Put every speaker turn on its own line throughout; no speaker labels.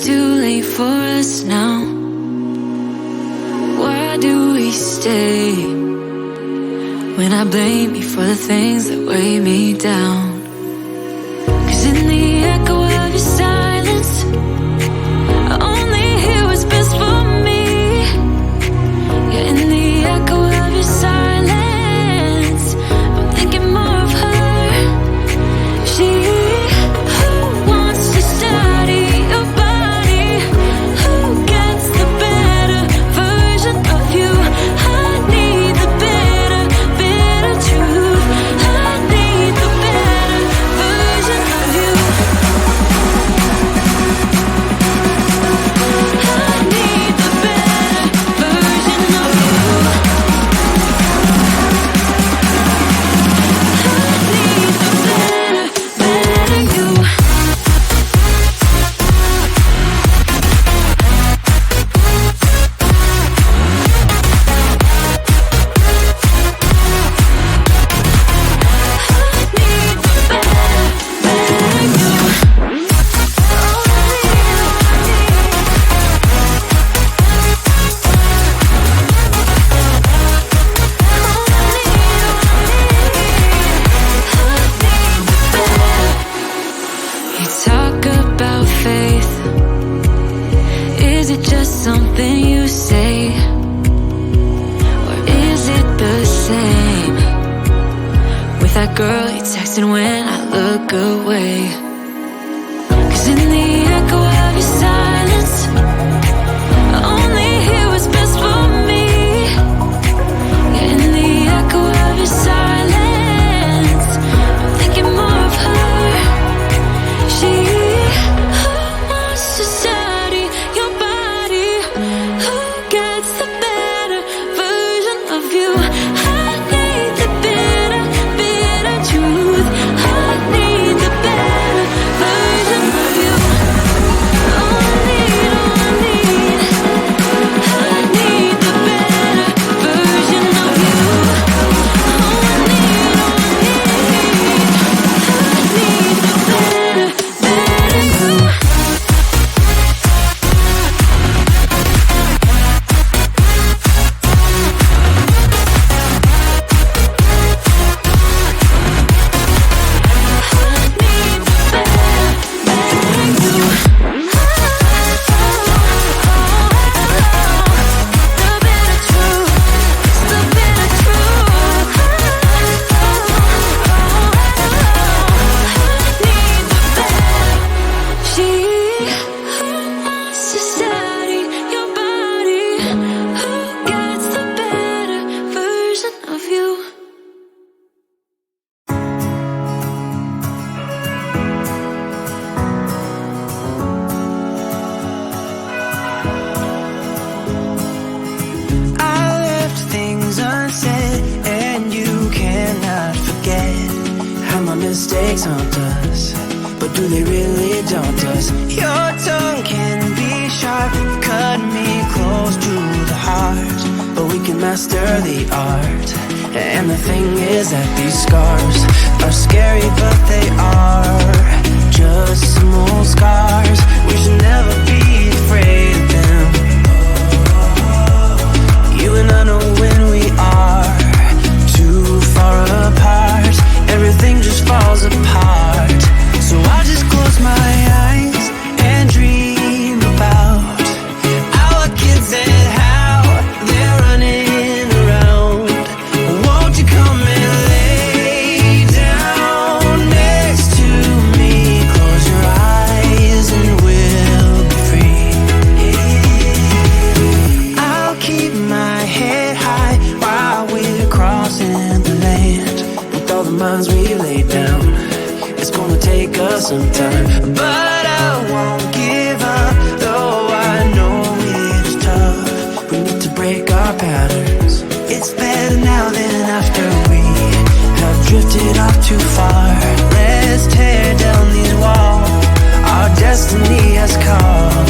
it's too late for us now. Why do we stay when I blame you for the things that weigh me down? 'Cause in the echo of your silence, I only hear what's best for me. Yeah, in the echo of your silence, I'm thinking more of her. She who wants to study your body, who gets the better version of you. I need the better truth. I need the better version of you. I need the better version of you. I need the better you. You talk about faith. Is it just something you say? Or is it the same with that girl you texting when I look away? 'Cause in the echo of your silence, I only hear what's best for me. Yeah, in the echo of your silence, I'm thinking more of her. She who wants to study your body, who gets the better version of you. I need the better truth. I need the better version of you. Oh, I need, I need the better version of you. Oh, I need the better you.
Mistakes haunt us, but do they really daunt us? Your tongue can be sharp, cut me close to the heart, but we can master the art. And the thing is that these scars are scary, but they are just some old scars. We should never be afraid of them. You and I know when we are too far apart, everything just falls apart. So I just close my eyes and dream about our kids and how they're running around. Won't you come and lay down next to me? Close your eyes and we'll be free. I'll keep my head high while we're crossing the land. All the minds we lay down, it's gonna take us some time, but I won't give up, though I know it's tough. We need to break our patterns. It's better now than after we have drifted off too far. Let's tear down these walls our destiny has called.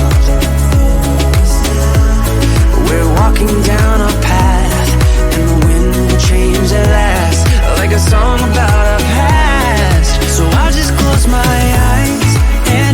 We're walking down a path, and the wind will change at last, like a song about our past. So I just close my eyes and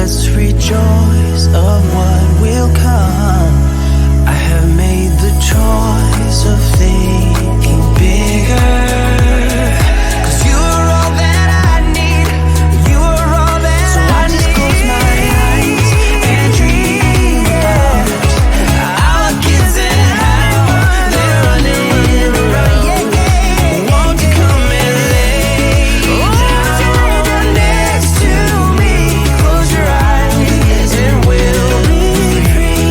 us rejoice of what will come. I have made the choice of thinking bigger. 'Cause you are all that I need. You are all that so I need. So I just close my eyes and dream about our kids and how they're running around. Won't you come and lay down next to me? Close your eyes and we'll be free.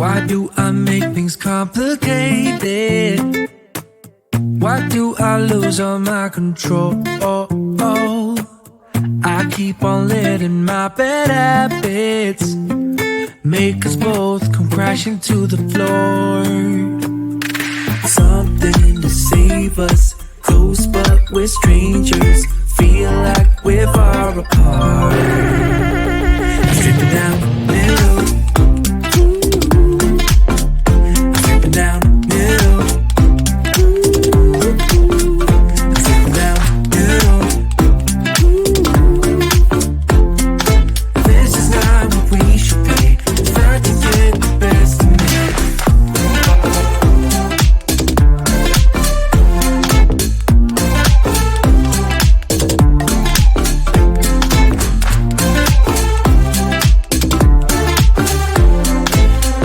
Why do I make things complicated? Why do I lose all my control? I keep on letting my bad habits make us both come crashing to the floor. Something to save us, close but we're strangers. Feel like we're far apart. Stripping down middle. Down middle. Down middle. This is not what we should be. Start to get the best of me.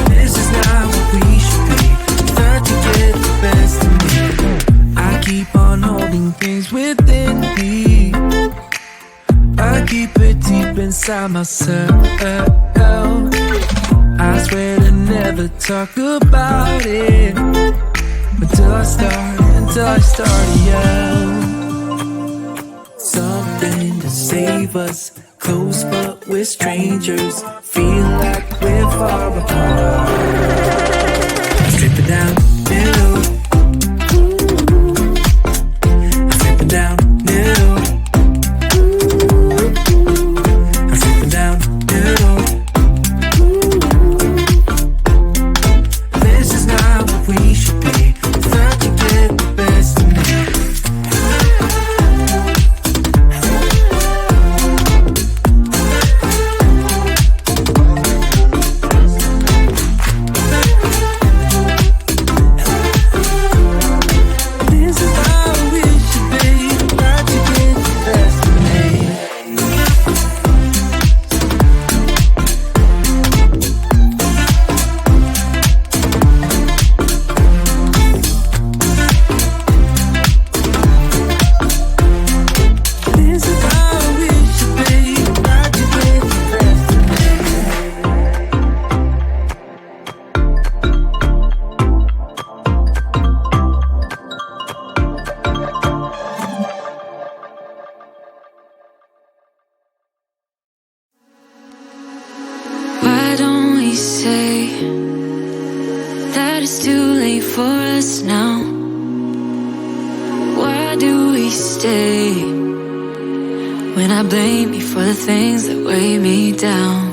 This is not what we should be. Start to get the best of me. I keep on holding things within me. I keep it deep inside myself. I swear to never talk about it until I start to yell. Something to save us, close but we're strangers. Feel like we're far apart. Strip it down middle. Strip it down middle. Strip it down middle. This is not what we should be. Start to get the best of me. This is how we should be. Start to get the best of me. This is how we should be. Start to get the best of me.
Why don't we say that it's too late for us now? Why do we stay when I blame you for the things that weigh me down?